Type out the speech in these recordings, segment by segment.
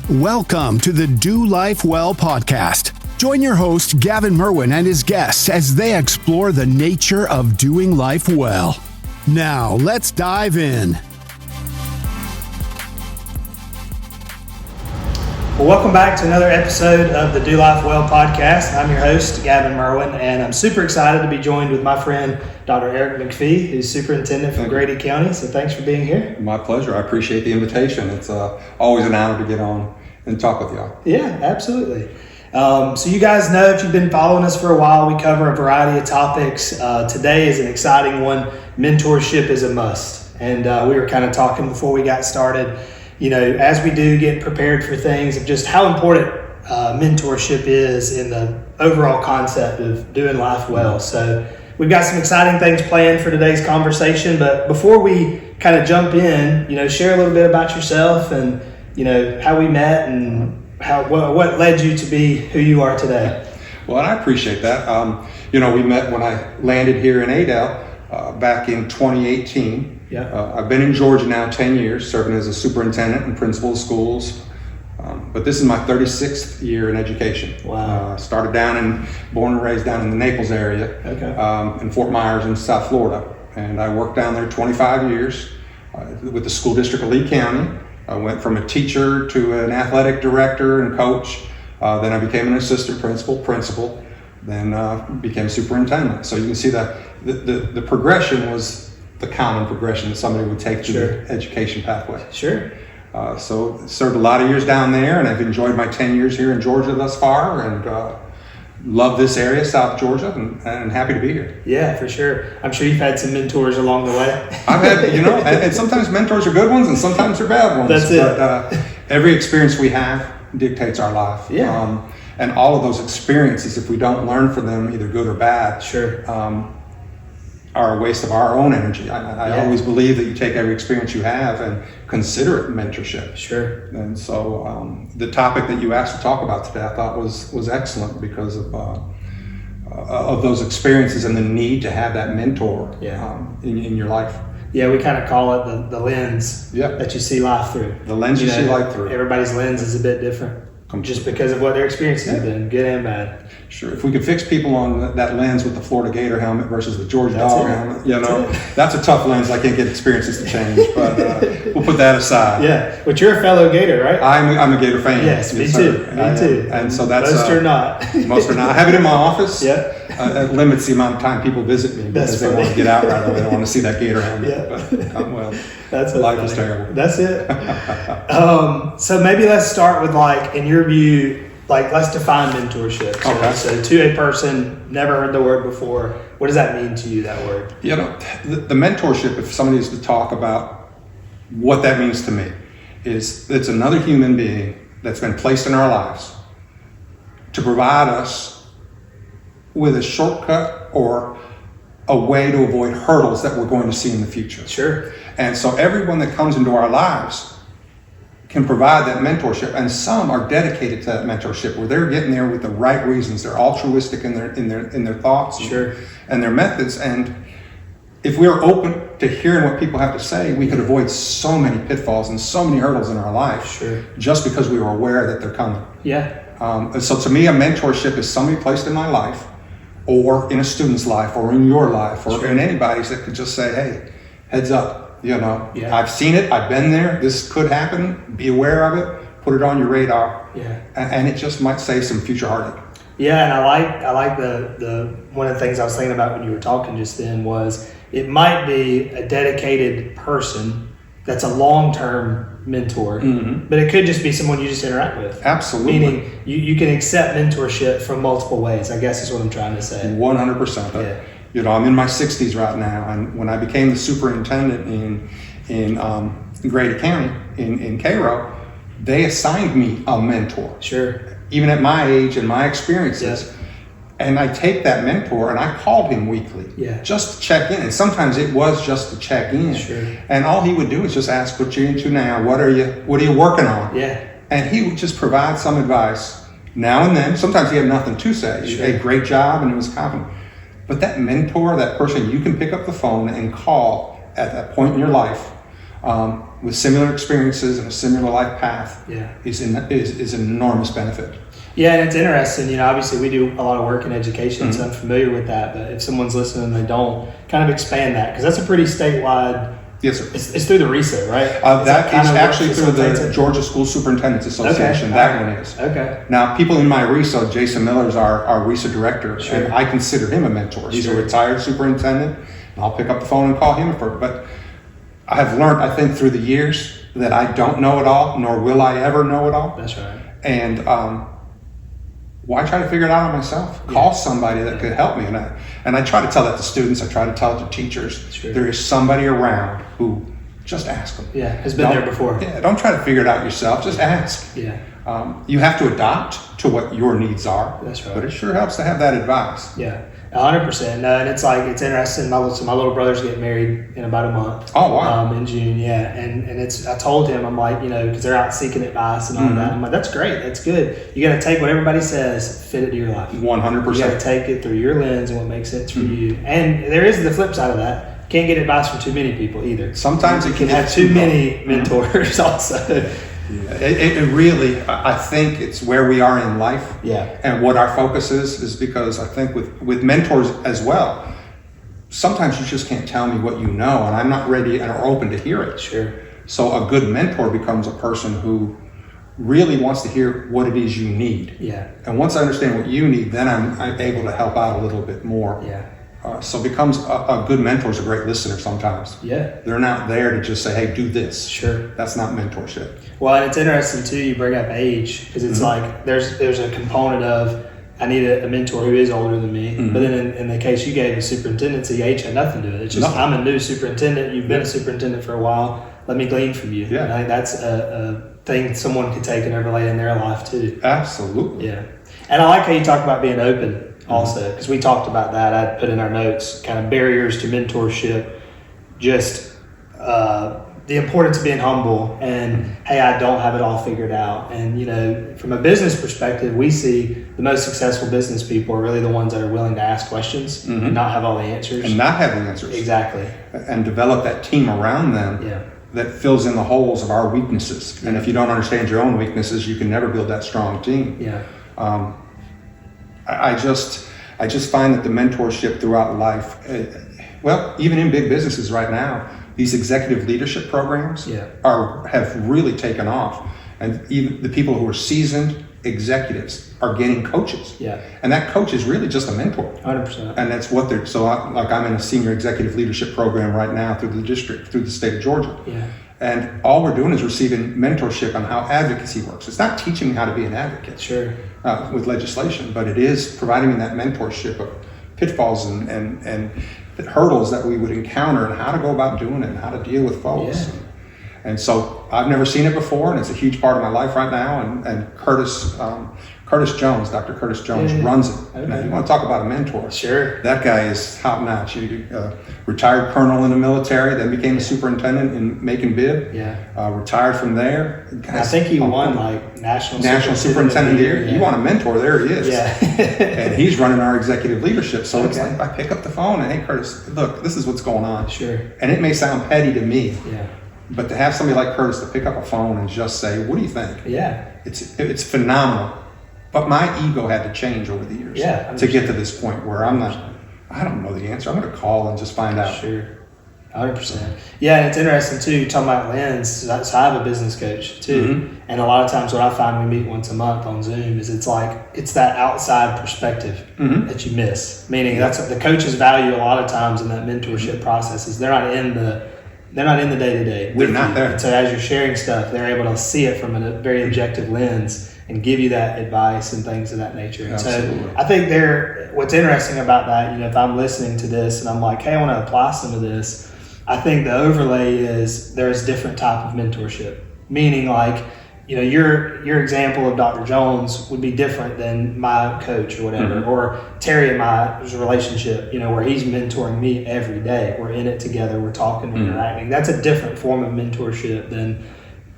Welcome to the Do Life Well podcast. Join your host, Gavin Merwin, and his guests as they explore the nature of doing life well. Now, let's dive in. Well, welcome back to another episode of the Do Life Well podcast. I'm your host, Gavin Merwin, and I'm super excited to be joined with my friend, Dr. McFee, who's Superintendent from Grady County. So thanks for being here. My pleasure. I appreciate the invitation. It's always an honor to get on and talk with y'all. Yeah, absolutely. So you guys know, if you've been following us for a while, we cover a variety of topics. Today is an exciting one. Mentorship is a must. And we were kind of talking before we got started, you know, as we do get prepared for things, of just how important mentorship is in the overall concept of doing life well. So we've got some exciting things planned for today's conversation, but before we kind of jump in, you know, share a little bit about yourself and, you know, how we met and what led you to be who you are today. Well, and I appreciate that. You know, we met when I landed here in Adel back in 2018. Yeah. I've been in Georgia now 10 years, serving as a superintendent and principal of schools. But this is my 36th year in education. Wow. Started born and raised down in the Naples area, in Fort Myers in South Florida. And I worked down there 25 years with the school district of Lee County. I went from a teacher to an athletic director and coach. Then I became an assistant principal, then became superintendent. So you can see that the progression was the common progression that somebody would take through the education pathway. Sure. So served a lot of years down there, and I've enjoyed my 10 years here in Georgia thus far, and love this area, South Georgia, and happy to be here. Yeah, for sure. I'm sure you've had some mentors along the way. I've had, you know, and sometimes mentors are good ones and sometimes they're bad ones. That's it. But every experience we have dictates our life. Yeah. And all of those experiences, if we don't learn from them, either good or bad, are a waste of our own energy. I always believe that you take every experience you have and consider it mentorship. Sure. And so the topic that you asked to talk about today, I thought was excellent because of those experiences and the need to have that mentor in your life. Yeah, we kind of call it the lens that you see life through. The lens you see life through. Everybody's lens is a bit different. Just because of what their experiences have been, good and bad. Sure. If we could fix people on that lens with the Florida Gator helmet versus the Georgia Dog helmet, you know, that's a tough lens. I can't get experiences to change, but we'll put that aside. Yeah. But you're a fellow Gator, right? I'm a Gator fan. Yes, me too. Me too. And so that's most are not. Most are not. I have it in my office. Yeah. It limits the amount of time people visit me because they want to get out right away. They don't want to see that Gator helmet. Yeah. But well, that's life funny. is terrible. That's it. So maybe let's start with, like, in your view, like, let's define mentorship. So to a person, never heard the word before, what does that mean to you, that word? You know, the mentorship, if somebody is to talk about what that means to me, is it's another human being that's been placed in our lives to provide us with a shortcut or a way to avoid hurdles that we're going to see in the future. Sure. And so everyone that comes into our lives can provide that mentorship, and some are dedicated to that mentorship where they're getting there with the right reasons. They're altruistic in their thoughts and their methods. And if we are open to hearing what people have to say, we could avoid so many pitfalls and so many hurdles in our life just because we were aware that they're coming. Yeah. So to me, a mentorship is somebody placed in my life or in a student's life or in your life or in anybody's that could just say, hey, heads up. You know, I've seen it. I've been there. This could happen. Be aware of it. Put it on your radar. Yeah. And it just might save some future heartache. Yeah, and I like the one of the things I was thinking about when you were talking just then was it might be a dedicated person that's a long-term mentor, but it could just be someone you just interact with. Absolutely. Meaning you can accept mentorship from multiple ways, I guess is what I'm trying to say. 100%. Yeah. You know, I'm in my 60s right now, and when I became the superintendent in Grady County, in Cairo, they assigned me a mentor. Sure. Even at my age and my experiences. Yes. And I take that mentor and I called him weekly just to check in. And sometimes it was just to check in. Sure. And all he would do is just ask, what you into now? What are you working on? Yeah. And he would just provide some advice now and then. Sometimes he had nothing to say. He did a great job and it was confident. But that mentor, that person you can pick up the phone and call at that point in your life, with similar experiences and a similar life path is an enormous benefit. Yeah, and it's interesting, obviously we do a lot of work in education, so I'm familiar with that, but if someone's listening and they don't, kind of expand that, because that's a pretty statewide. Yes, sir. It's through the RESA, right? That is actually through the Georgia School Superintendents Association. Okay. That one is. Okay. Now, people in my RESA, Jason Miller's our RESA director, Sure. and I consider him a mentor. He's a retired superintendent. I'll pick up the phone and call him but I have learned, I think, through the years that I don't know it all, nor will I ever know it all. That's right. And why try to figure it out on myself? Call somebody that could help me. And I try to tell that to students. I try to tell it to teachers. Sure. There is somebody around who just ask them. Yeah, has been there before. Yeah, don't try to figure it out yourself. Just ask. Yeah. You have to adapt to what your needs are. That's right. But it sure helps to have that advice. Yeah, 100%. And it's interesting. My little brother's getting married in about a month. Oh, wow. In June, yeah. And I told him, I'm like, because they're out seeking advice and all that. I'm like, that's great. That's good. You got to take what everybody says, fit it to your life. 100%. You got to take it through your lens and what makes sense for you. And there is the flip side of that. Can't get advice from too many people either. Sometimes you can have too many mentors also. It really, I think it's where we are in life. Yeah. And what our focus is because I think with mentors as well, sometimes you just can't tell me what you know, and I'm not ready and are open to hear it. Sure. So a good mentor becomes a person who really wants to hear what it is you need. Yeah. And once I understand what you need, then I'm able to help out a little bit more. Yeah. So becomes a good mentor is a great listener sometimes. Yeah. They're not there to just say, hey, do this. Sure. That's not mentorship. Well, and it's interesting too, you bring up age, because it's like there's a component of I need a mentor who is older than me. But then in the case you gave, the superintendency, age had nothing to do with it. It's just I'm a new superintendent, you've been a superintendent for a while, let me glean from you. Yeah. And I think that's a thing someone could take and overlay in their life too. Absolutely. Yeah. And I like how you talk about being open also, because we talked about that. I put in our notes kind of barriers to mentorship, just the importance of being humble and, hey, I don't have it all figured out. And, from a business perspective, we see the most successful business people are really the ones that are willing to ask questions and not have all the answers. And not have the answers. Exactly. And develop that team around them that fills in the holes of our weaknesses. And if you don't understand your own weaknesses, you can never build that strong team. Yeah. I just find that the mentorship throughout life, even in big businesses right now, these executive leadership programs have really taken off, and even the people who are seasoned executives are getting coaches. Yeah, and that coach is really just a mentor. 100%. And that's what they're. So, I'm in a senior executive leadership program right now through the state of Georgia. Yeah. And all we're doing is receiving mentorship on how advocacy works. It's not teaching me how to be an advocate. Sure. With legislation, but it is providing me that mentorship of pitfalls and hurdles that we would encounter and how to go about doing it and how to deal with folks. Yeah. And so I've never seen it before, and it's a huge part of my life right now. And Curtis Jones, Dr. Curtis Jones runs it. Okay. Now, you want to talk about a mentor. Sure. That guy is top notch. Retired colonel in the military, then became a superintendent in Macon Bibb. Yeah. Retired from there. I think he won national superintendent of the year. You want a mentor? There he is. Yeah. And he's running our executive leadership. So it's like I pick up the phone and, hey, Curtis, look, this is what's going on. Sure. And it may sound petty to me. Yeah. But to have somebody like Curtis to pick up a phone and just say, what do you think? Yeah. It's phenomenal. But my ego had to change over the years to get to this point where I don't know the answer. I'm going to call and just find out. Sure. 100%. Yeah, and it's interesting too, you're talking about lens. So I have a business coach too. And a lot of times what I find we meet once a month on Zoom is it's that outside perspective that you miss. Meaning that's what the coaches value a lot of times in that mentorship process is they're not in the day-to-day. They're not there. And so as you're sharing stuff, they're able to see it from a very objective lens and give you that advice and things of that nature. And so I think what's interesting about that, if I'm listening to this and I'm like, hey, I want to apply some of this, I think the overlay is there's different type of mentorship. Meaning your example of Dr. Jones would be different than my coach or whatever, or Terry and my relationship, where he's mentoring me every day. We're in it together, we're talking, we're interacting. That's a different form of mentorship than,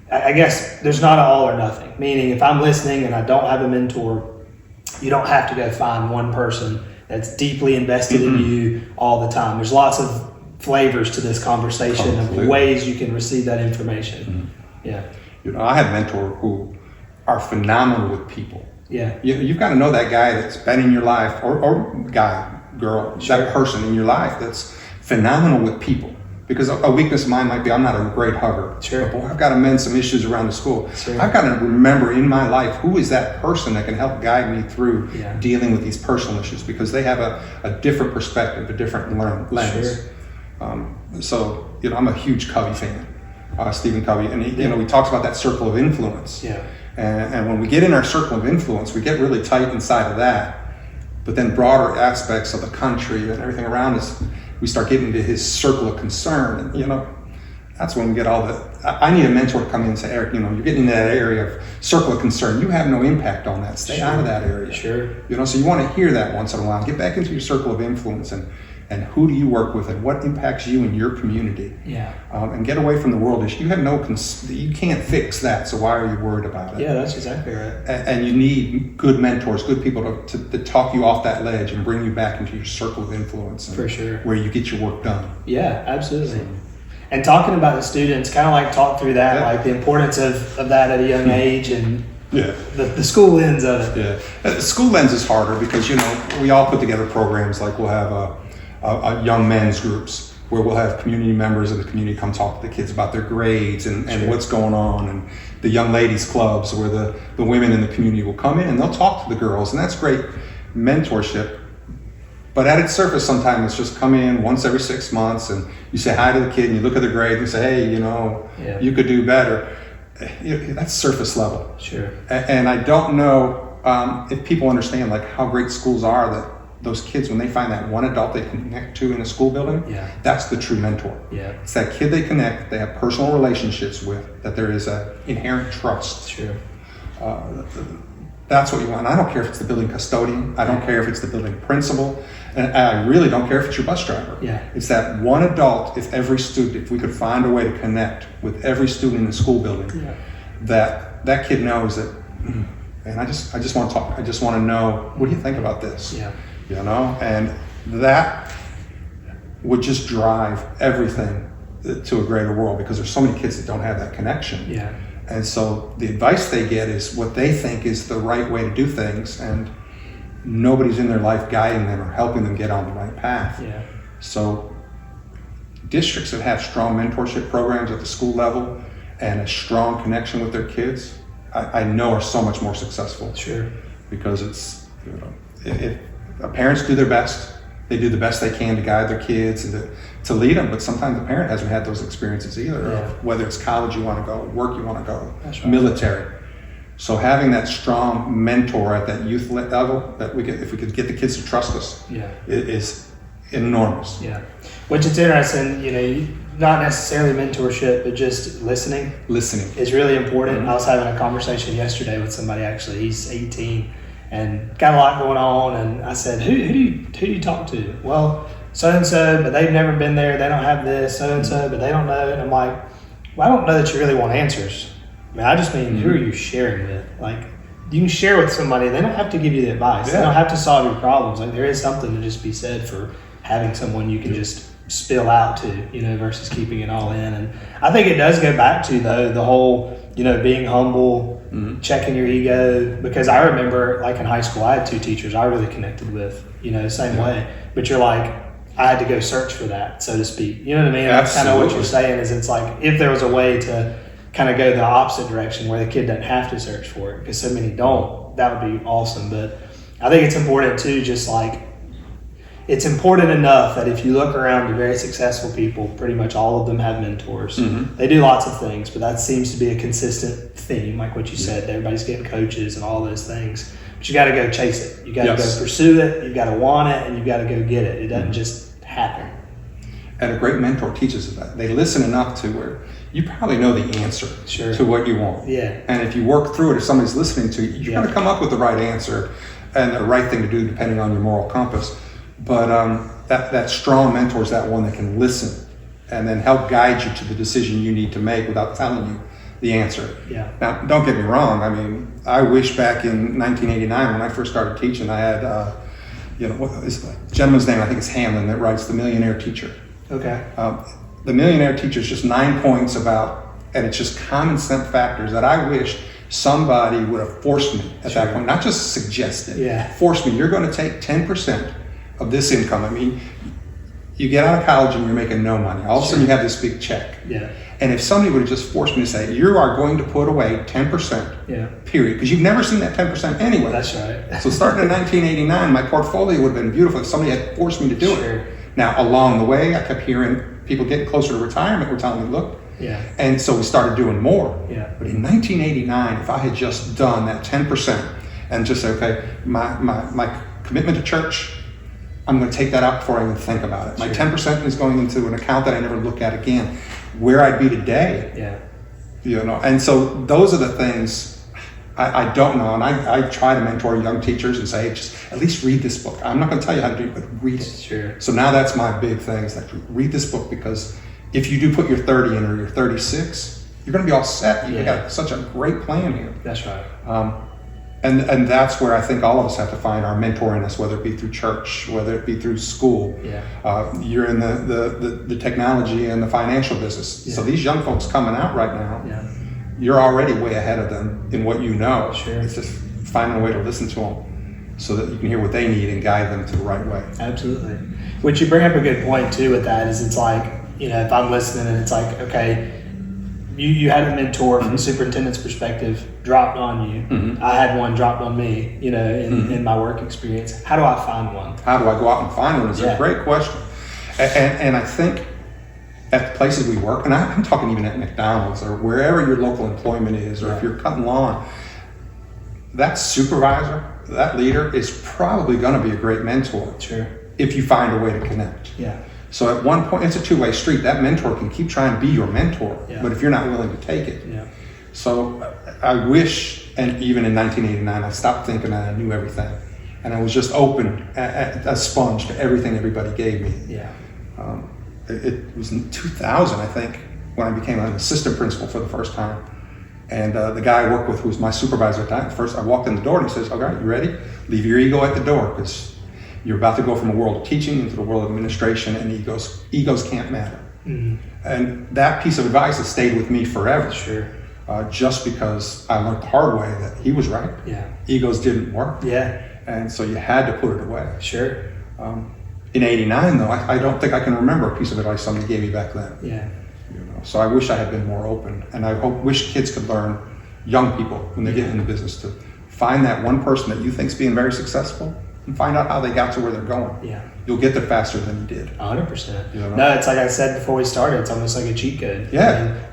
I guess there's not an all or nothing. Meaning if I'm listening and I don't have a mentor, you don't have to go find one person that's deeply invested in you all the time. There's lots of flavors to this conversation of ways you can receive that information. Yeah. I have mentors who are phenomenal with people. Yeah. You've got to know that guy that's been in your life, or guy, girl, that person in your life that's phenomenal with people. Because a weakness of mine might be I'm not a great hugger. Sure. But boy, I've got to mend some issues around the school. Sure. I've got to remember in my life who is that person that can help guide me through dealing with these personal issues, because they have a different perspective, a different lens. Sure. So I'm a huge Covey fan, Stephen Covey, and he talks about that circle of influence. Yeah. And when we get in our circle of influence, we get really tight inside of that. But then broader aspects of the country and everything around us, we start getting into his circle of concern. And, that's when we get all I need a mentor to come in and say, Eric, you're getting into that area of circle of concern. You have no impact on that. Stay out of that area. Sure. So you want to hear that once in a while. Get back into your circle of influence and who do you work with and what impacts you in your community. Yeah. And get away from the world issue. You have you can't fix that, so why are you worried about it? Yeah, that's exactly right. And you need good mentors, good people to talk you off that ledge and bring you back into your circle of influence. For sure. Where you get your work done. Yeah, absolutely. And talking about the students, kind of like talk through that, like the importance of that at a young age and the school lens of it. Yeah. The school lens is harder because, we all put together programs like we'll have a young men's groups where we'll have community members of the community come talk to the kids about their grades and what's going on, and the young ladies clubs where the women in the community will come in and they'll talk to the girls, and that's great mentorship. But at its surface, sometimes it's just come in once every 6 months and you say hi to the kid and you look at the grade and you say, hey, you could do better. That's surface level. Sure. And I don't know if people understand like how great schools are, that those kids, when they find that one adult they connect to in a school building, that's the true mentor. Yeah. It's that kid they connect, they have personal relationships with, that there is an inherent trust. Sure. That's what you want. And I don't care if it's the building custodian. I don't care if it's the building principal. And I really don't care if it's your bus driver. Yeah. It's that one adult, if we could find a way to connect with every student in the school building, that kid knows that, and I just want to talk. I just want to know, what do you think about this? Yeah. And that would just drive everything to a greater world, because there's so many kids that don't have that connection. Yeah. And so the advice they get is what they think is the right way to do things, and nobody's in their life guiding them or helping them get on the right path. Yeah. So districts that have strong mentorship programs at the school level and a strong connection with their kids, I know are so much more successful. Sure. Because it's, if parents do their best, they do the best they can to guide their kids and to lead them, but sometimes the parent hasn't had those experiences either, of whether it's college you want to go, work you want to go, military. So having that strong mentor at that youth level, that if we could get the kids to trust us, is enormous. Yeah, which is interesting, not necessarily mentorship, but just listening. Listening is really important. I was having a conversation yesterday with somebody, actually, he's 18, and got a lot going on, and I said, who do you talk to? Well, so-and-so, but they've never been there, they don't have this, so-and-so, but they don't know. And I'm like, well, I don't know that you really want answers. I just mean, who are you sharing with? Like, you can share with somebody, they don't have to give you the advice. They don't have to solve your problems. Like, there is something to just be said for having someone you can just spill out to, versus keeping it all in. And I think it does go back to, though, the whole, being humble, checking your ego. Because I remember, like in high school, I had 2 teachers I really connected with, same way. But you're like, I had to go search for that, so to speak. You know what I mean? That's kind of what you're saying, is it's like, if there was a way to kind of go the opposite direction where the kid doesn't have to search for it, because so many don't, that would be awesome. But I think it's important too, just like, it's important enough that if you look around to very successful people, pretty much all of them have mentors. They do lots of things, but that seems to be a consistent theme, like what you said. Everybody's getting coaches and all those things, but you got to go chase it. You got to go pursue it. You got to want it, and you got to go get it. It doesn't just happen. And a great mentor teaches us that. They listen enough to where you probably know the answer to what you want. Yeah. And if you work through it, if somebody's listening to you, you're going to come up with the right answer and the right thing to do depending on your moral compass. But that strong mentor is that one that can listen and then help guide you to the decision you need to make without telling you the answer. Yeah. Now, don't get me wrong. I mean, I wish back in 1989 when I first started teaching, I had, what is the gentleman's name? I think it's Hamlin, that writes The Millionaire Teacher. Okay. The Millionaire Teacher is just 9 points about, and it's just common sense factors that I wish somebody would have forced me at that point, not just suggested. Yeah. Forced me. You're going to take 10% of this income. I mean, you get out of college and you're making no money. All of a sudden you have this big check. Yeah. And if somebody would have just forced me to say, you are going to put away 10%, period, because you've never seen that 10% anyway. That's right. So starting in 1989, my portfolio would have been beautiful if somebody had forced me to do it. Now, along the way, I kept hearing people getting closer to retirement were telling me, look. Yeah. And so we started doing more. Yeah. But in 1989, if I had just done that 10% and just say, okay, my commitment to church, I'm going to take that out before I even think about it. My 10% is going into an account that I never look at again. Where I'd be today, and so those are the things I don't know, and I try to mentor young teachers and say, hey, just at least read this book. I'm not going to tell you how to do it, but read it. Sure. So now that's my big thing, is like, read this book, because if you do put your 30 in or your 36, you're going to be all set. You've got such a great plan here. That's right. And that's where I think all of us have to find our mentor in us, whether it be through church, whether it be through school. You're in the technology and the financial business. So these young folks coming out right now, you're already way ahead of them in what you know. It's just finding a way to listen to them so that you can hear what they need and guide them to the right way. Absolutely. Which you bring up a good point too with that, is it's like, if I'm listening and it's like, okay, you had a mentor from the superintendent's perspective dropped on you. I had one dropped on me, in my work experience. How do I find one? How do I go out and find one is a great question. And I think at the places we work, and I'm talking even at McDonald's or wherever your local employment is, or if you're cutting lawn, that supervisor, that leader is probably going to be a great mentor. If you find a way to connect. So at one point, it's a two-way street. That mentor can keep trying to be your mentor, but if you're not willing to take it. So I wish, and even in 1989, I stopped thinking that I knew everything. And I was just open, a sponge to everything everybody gave me. It was in 2000, I think, when I became an assistant principal for the first time. And the guy I worked with, who was my supervisor at the time, first I walked in the door and he says, all right, you ready? Leave your ego at the door, because you're about to go from a world of teaching into the world of administration, and egos can't matter. And that piece of advice has stayed with me forever. Just because I learned the hard way that he was right. Egos didn't work. And so you had to put it away. In 89, though, I don't think I can remember a piece of advice somebody gave me back then. So I wish I had been more open, and I wish kids could learn, young people, when they get into business, to find that one person that you think's being very successful, and find out how they got to where they're going. You'll get there faster than you did. 100%. No, it's like I said before we started, it's almost like a cheat code.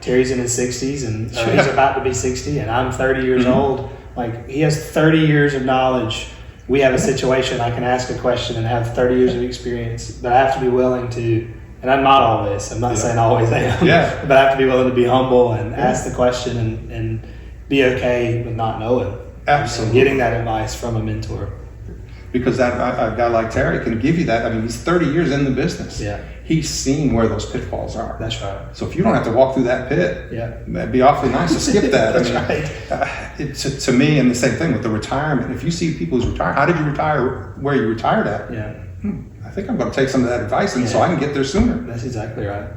Terry's in his 60s, and he's about to be 60, and I'm 30 years old. Like, he has 30 years of knowledge. We have a situation, I can ask a question and have 30 years of experience, but I have to be willing to, and I'm not always, I'm not saying I always am, but I have to be willing to be humble and ask the question and be okay with not knowing. Absolutely. And getting that advice from a mentor. Because a guy like Terry can give you that. I mean, he's 30 years in the business. He's seen where those pitfalls are. That's right. So if you don't have to walk through that pit, it'd be awfully nice to skip that. To me, and the same thing with the retirement. If you see people who's retired, how did you retire where you retired at? I think I'm going to take some of that advice, and so I can get there sooner. That's exactly right.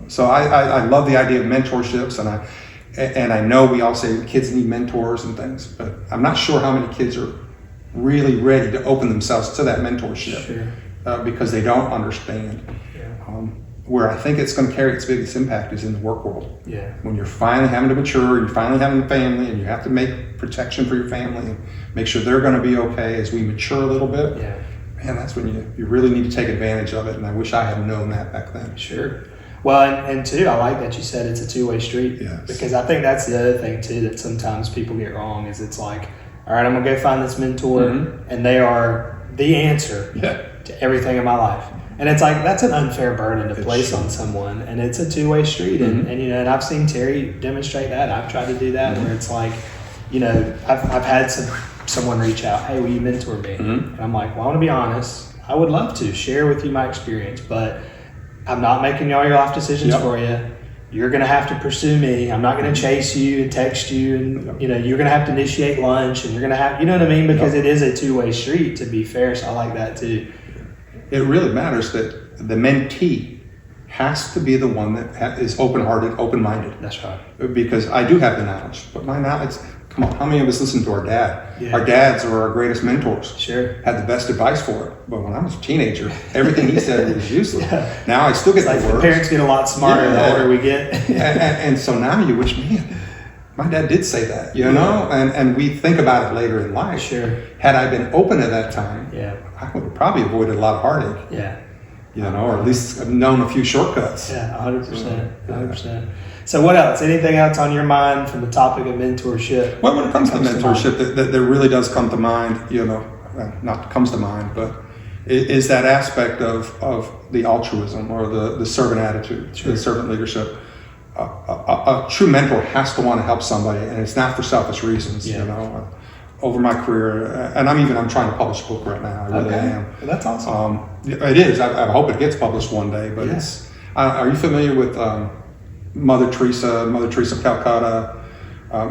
So I love the idea of mentorships, and I know we all say kids need mentors and things, but I'm not sure how many kids are really ready to open themselves to that mentorship because they don't understand. Where I think it's going to carry its biggest impact is in the work world. When you're finally having to mature, you're finally having a family, and you have to make protection for your family and make sure they're going to be okay as we mature a little bit. Man, that's when you really need to take advantage of it, and I wish I had known that back then. Well, and too, I like that you said it's a two-way street, because I think that's the other thing too that sometimes people get wrong, is it's like, all right, I'm going to go find this mentor, and they are the answer to everything in my life. And it's like, that's an unfair burden to place on someone, and it's a two-way street. And and I've seen Terry demonstrate that. I've tried to do that, where it's like, I've had someone reach out, hey, will you mentor me? And I'm like, well, I want to be honest. I would love to share with you my experience, but I'm not making all your life decisions for you. You're going to have to pursue me. I'm not going to chase you and text you, and you're going to have to initiate lunch, and you're going to have, you know what I mean? Because it is a two-way street, to be fair. So I like that too. It really matters that the mentee has to be the one that is open-hearted, open-minded. That's right. Because I do have the knowledge, but my knowledge, come on, how many of us listen to our dad? Yeah. Our dads are our greatest mentors. Sure. Had the best advice for it. But when I was a teenager, everything he said was useless. Yeah. Now I still get It's the like words. the parents get a lot smarter the older we get. and so now you wish, man, my dad did say that, you know? And we think about it later in life. Sure. Had I been open at that time, Yeah. I would have probably avoided a lot of heartache. Yeah. You know, or at least have known a few shortcuts. Yeah, 100%. 100%. So what else? Anything else on your mind from the topic of mentorship? Well, when it comes to mentorship, that really does come to mind, you know, not comes to mind, but is that aspect of the altruism or the servant attitude, the servant leadership. A true mentor has to want to help somebody, and it's not for selfish reasons, you know. Over my career, and I'm trying to publish a book right now. I really am. Well, that's awesome. It is. I hope it gets published one day. But it's. Are you familiar with Mother Teresa of Calcutta?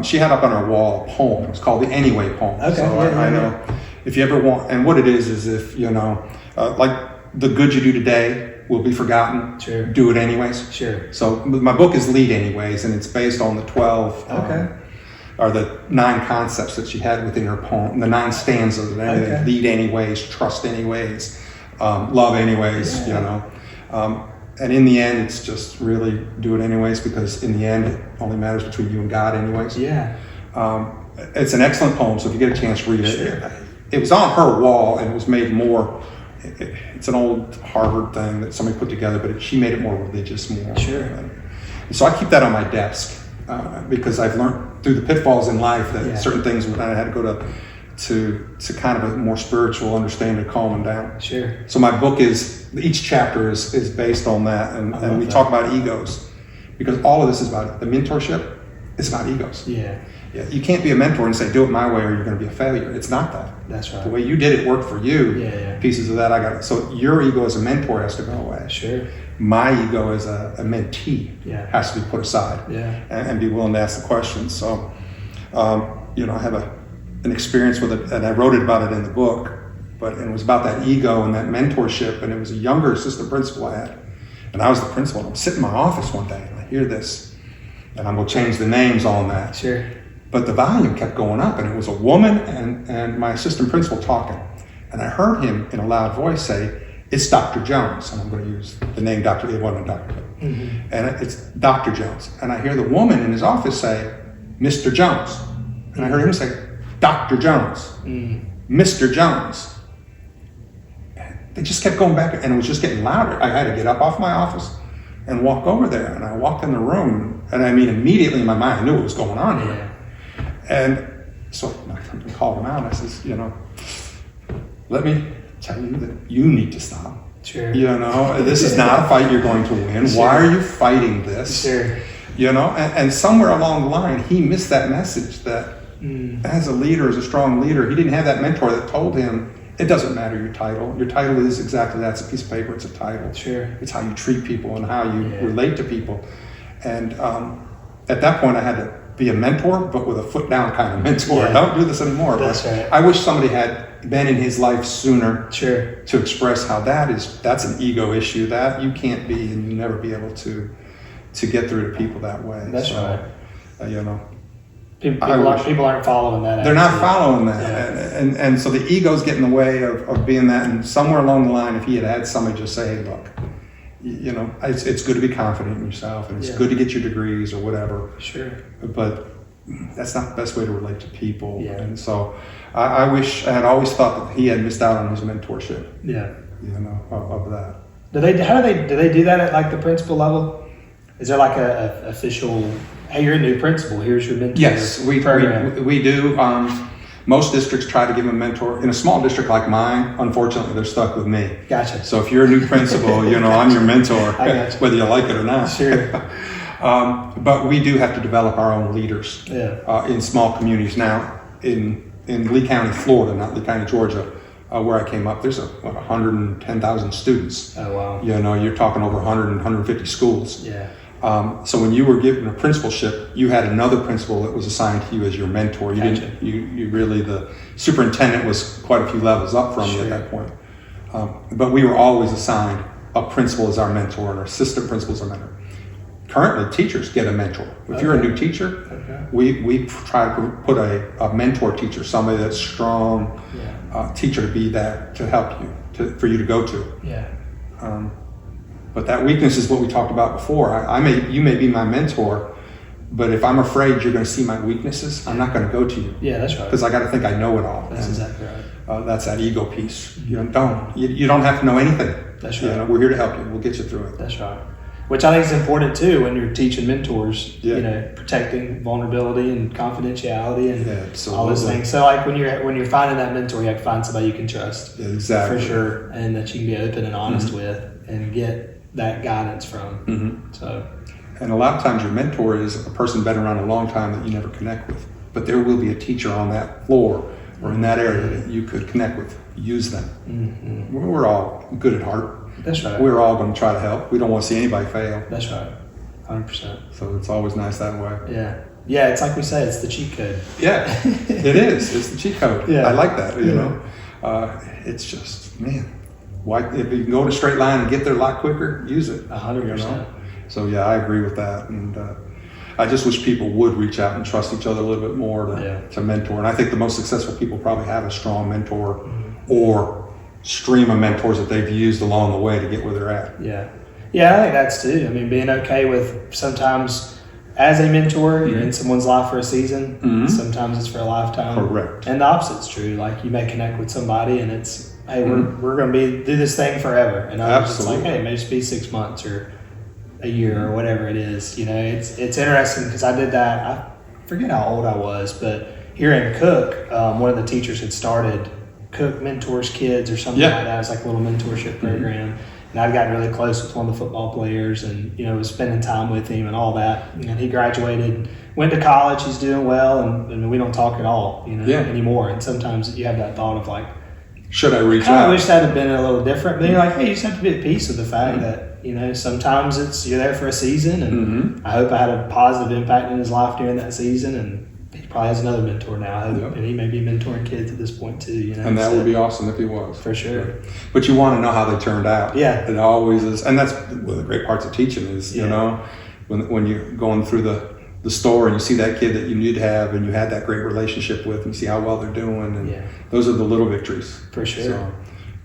She had up on her wall a poem. It was called the Anyway poem. Okay. So I know if you ever want, and what it is if you know, like the good you do today will be forgotten. Sure. Do it anyways. Sure. So my book is Lead Anyways, and it's based on the 12. Or the 9 concepts that she had within her poem, the 9 stanzas of everything. Lead anyways, trust anyways, love anyways, you know. And in the end, it's just really do it anyways, because in the end, it only matters between you and God anyways. Yeah. It's an excellent poem, so if you get a chance, read it. Sure. It was on her wall, and it was made more, it's an old Harvard thing that somebody put together, but she made it more religious, more. Sure. And so I keep that on my desk. Because I've learned through the pitfalls in life that certain things when I had to go to kind of a more spiritual understanding to calm them down. Sure. So my book each chapter is based on that, and we talk about egos, because all of this is about the mentorship. It's about egos. Yeah. Yeah. You can't be a mentor and say do it my way or you're going to be a failure. It's not that. That's right. The way you did it worked for you. Yeah. Pieces of that I got. So your ego as a mentor has to go away. Sure. My ego as a mentee has to be put aside and be willing to ask the questions. So, you know, I have an experience with it, and I wrote about it in the book, and it was about that ego and that mentorship, and it was a younger assistant principal I had, and I was the principal, and I'm sitting in my office one day, and I hear this, and I'm going to change the names on that. Sure. But the volume kept going up, and it was a woman and my assistant principal talking, and I heard him in a loud voice say, "It's Dr. Jones," and I'm going to use the name Dr. It wasn't a doctor, and it's Dr. Jones. And I hear the woman in his office say, "Mr. Jones," and I heard him say, "Dr. Jones, Mr. Jones." And they just kept going back, and it was just getting louder. I had to get up off my office and walk over there, and I walked in the room, and I mean, immediately in my mind, I knew what was going on here. And so I called him out, and I says, you know, let me tell you that you need to stop. Sure. You know, this is not a fight you're going to win. Sure. Why are you fighting this? Sure. You know, and somewhere along the line, he missed that message that as a leader, as a strong leader, he didn't have that mentor that told him, it doesn't matter your title. Your title is exactly that. It's a piece of paper. It's a title. Sure. It's how you treat people and how you relate to people. And at that point, I had to be a mentor, but with a foot down kind of mentor. Yeah. Don't do this anymore. That's right. I wish somebody had been in his life sooner to express how that's an ego issue that you can't be and you never be able to get through to people that way. That's right. You know, people aren't following that. They're not following that, Yeah. and so the egos get in the way of being that. And somewhere along the line, if he had somebody just say, "Hey, look, you know, it's good to be confident in yourself, and it's good to get your degrees or whatever. Sure. But that's not the best way to relate to people." Yeah. And so I wish I had always thought that he had missed out on his mentorship. Yeah. You know, of that. Do they do that at like the principal level? Is there like a official, hey, you're a new principal, here's your mentor? Yes, we do. Most districts try to give a mentor. In a small district like mine, unfortunately, they're stuck with me. Gotcha. So if you're a new principal, you know, I'm your mentor, whether you like it or not. Sure. But we do have to develop our own leaders in small communities. Now, in Lee County, Florida, not Lee County, Georgia, where I came up, there's 110,000 students. Oh, wow. You know, you're talking over 100 and 150 schools. Yeah. So when you were given a principalship, you had another principal that was assigned to you as your mentor. You Gotcha. didn't. You really, the superintendent was quite a few levels up from you at that point. But we were always assigned a principal is our mentor and our assistant principal is our mentor. Currently, teachers get a mentor. If you're a new teacher, we try to put a mentor teacher, somebody that's strong, teacher to be that, to help you, for you to go to. Yeah. But that weakness is what we talked about before. You may be my mentor, but if I'm afraid you're going to see my weaknesses, I'm not going to go to you. Yeah, that's right. Because I got to think I know it all. That's exactly right. That's that ego piece. You don't have to know anything. That's right. We're here to help you. We'll get you through it. That's right. Which I think is important too when you're teaching mentors. Protecting vulnerability and confidentiality and all those things. So like when you're finding that mentor, you have to find somebody you can trust. Yeah, exactly. For sure, and that you can be open and honest with and get that guidance from. So. And a lot of times your mentor is a person been around a long time that you never connect with. But there will be a teacher on that floor or in that area that you could connect with. Use them. We're all good at heart. That's right. We're all going to try to help. We don't want to see anybody fail. That's right. 100%. So it's always nice that way. Yeah. Yeah, it's like we say, it's the cheat code. Yeah, it is. It's the cheat code. Yeah. I like that, you know. It's just, man, why, if you can go in a straight line and get there a lot quicker, use it. 100%. You know? So yeah, I agree with that. And I just wish people would reach out and trust each other a little bit more to mentor. And I think the most successful people probably have a strong mentor or stream of mentors that they've used along the way to get where they're at. Yeah. Yeah, I think that's too. I mean, being okay with sometimes as a mentor, you're in someone's life for a season. Sometimes it's for a lifetime. Correct. And the opposite's true. Like you may connect with somebody and it's, hey, we're going to do this thing forever. And others, it's like, hey, it may just be 6 months or a year or whatever it is. You know, it's interesting because I did that. I forget how old I was, but here in Cook, one of the teachers had started Cook Mentors Kids or something like that. It was like a little mentorship program. And I'd gotten really close with one of the football players and, was spending time with him and all that. And he graduated, went to college, he's doing well, and we don't talk at all, anymore. And sometimes you have that thought of like, should I reach out? I wish that had been a little different. But you're like, hey, you just have to be at peace with the fact that, sometimes you're there for a season. And I hope I had a positive impact in his life during that season. And he probably has another mentor now. And he may be mentoring kids at this point too. And that would be awesome if he was. For sure. But you want to know how they turned out. Yeah. It always is. And that's one of the great parts of teaching is, when you're going through the store and you see that kid that you knew to have and you had that great relationship with and you see how well they're doing. And those are the little victories. For sure. So,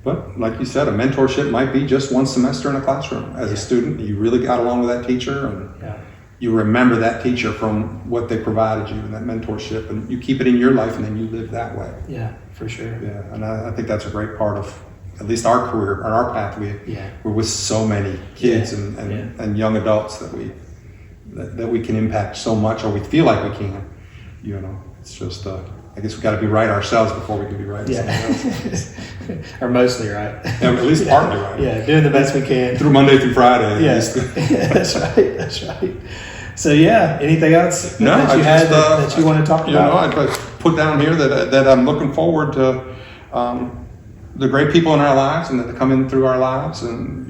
but like you said, a mentorship might be just one semester in a classroom. As a student, you really got along with that teacher and you remember that teacher from what they provided you and that mentorship, and you keep it in your life and then you live that way. Yeah, for sure. Yeah, and I think that's a great part of at least our career or our path. We're with so many kids and young adults that we can impact so much, or we feel like we can. It's just I guess we got to be right ourselves before we can be right with somebody else. Or mostly right. Yeah, at least partly right. Yeah, doing the best we can. Through Monday through Friday. Yes, that's right. That's right. So anything else that you want to talk about? I put down here that I'm looking forward to the great people in our lives and that come in through our lives, and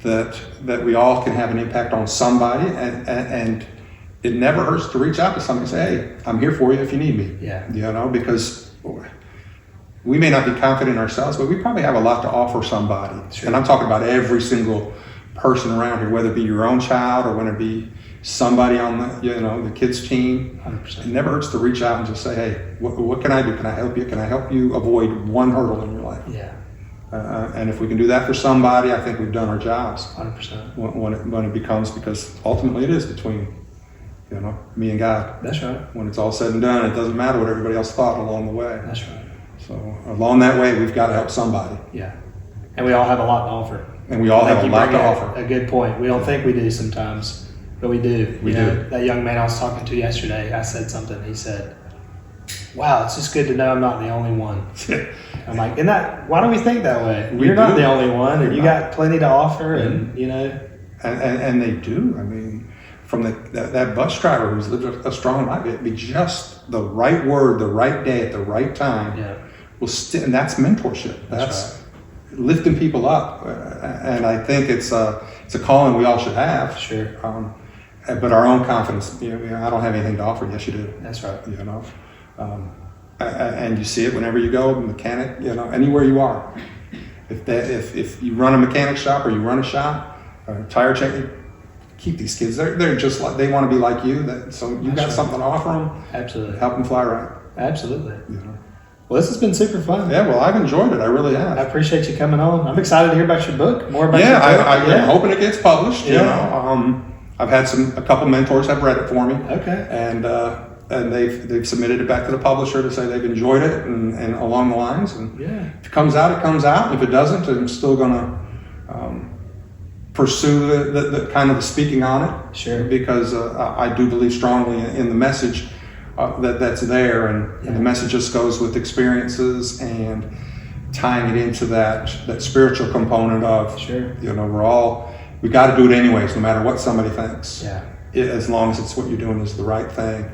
that we all can have an impact on somebody, and it never hurts to reach out to somebody and say, hey, I'm here for you if you need me. Yeah. Because we may not be confident in ourselves, but we probably have a lot to offer somebody. Sure. And I'm talking about every single person around here, whether it be your own child or whether it be somebody on the kids team. 100%. It never hurts to reach out and just say, hey, what can I do? Can I help you? Can I help you avoid one hurdle in your life? Yeah. And if we can do that for somebody, I think we've done our jobs. 100%. When it becomes, because ultimately it is between me and God. That's right. When it's all said and done, it doesn't matter what everybody else thought along the way. That's right. So along that way, we've got to help somebody. Yeah. And we all have a lot to offer. And we all have a lot to offer. A good point. We don't think we do sometimes, but we do. We do. That young man I was talking to yesterday, I said something. He said, wow, it's just good to know I'm not the only one. I'm like, why do we think that way? You're not the only one, and you got plenty to offer, and And they do. I mean, from that bus driver who's lived a strong life, it'd be just the right word, the right day, at the right time. Yeah. And that's mentorship. That's right. Lifting people up. And I think it's a calling we all should have. Sure. But our own confidence, I don't have anything to offer. Yes, you do. That's right. And you see it whenever you go, mechanic, anywhere you are. If you run a mechanic shop or you run a shop, or a tire check, keep these kids. They're just like, they want to be like you. So you got something to offer them. Absolutely. Help them fly right. Absolutely. Well, this has been super fun. Yeah, well, I've enjoyed it. I really have. I appreciate you coming on. I'm excited to hear about your book. More about your book. I'm hoping it gets published. You know, I've had a couple mentors have read it for me. Okay. And they've submitted it back to the publisher to say they've enjoyed it and along the lines. And if it comes out, it comes out. If it doesn't, I'm still going to pursue the kind of the speaking on it. Sure. Because I do believe strongly in the message that's there, and the message just goes with experiences and tying it into that spiritual component of, you know, we got to do it anyways, no matter what somebody thinks. Yeah. As long as it's what you're doing is the right thing,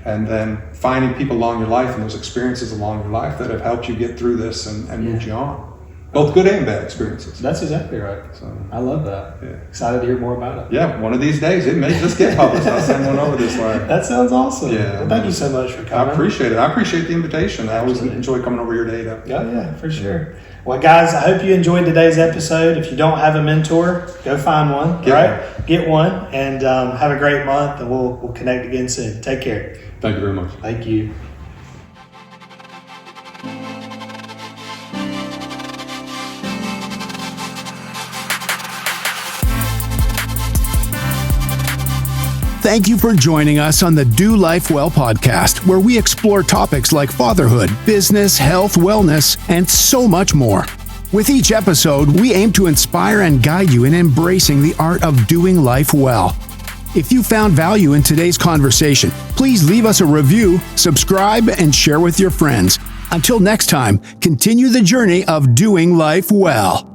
and then finding people along your life and those experiences along your life that have helped you get through this and moved you on. Both good and bad experiences. That's exactly right. So I love that. Yeah. Excited to hear more about it. Yeah, one of these days it may just get published. I'll send one over this way. That sounds awesome. Yeah. Well, thank you so much for coming. I appreciate it. I appreciate the invitation. I always enjoy coming over your data. Yeah, for sure. Well, guys, I hope you enjoyed today's episode. If you don't have a mentor, go find one. Get one, and have a great month, and we'll connect again soon. Take care. Thank you very much. Thank you. Thank you for joining us on the Do Life Well podcast, where we explore topics like fatherhood, business, health, wellness, and so much more. With each episode, we aim to inspire and guide you in embracing the art of doing life well. If you found value in today's conversation, please leave us a review, subscribe, and share with your friends. Until next time, continue the journey of doing life well.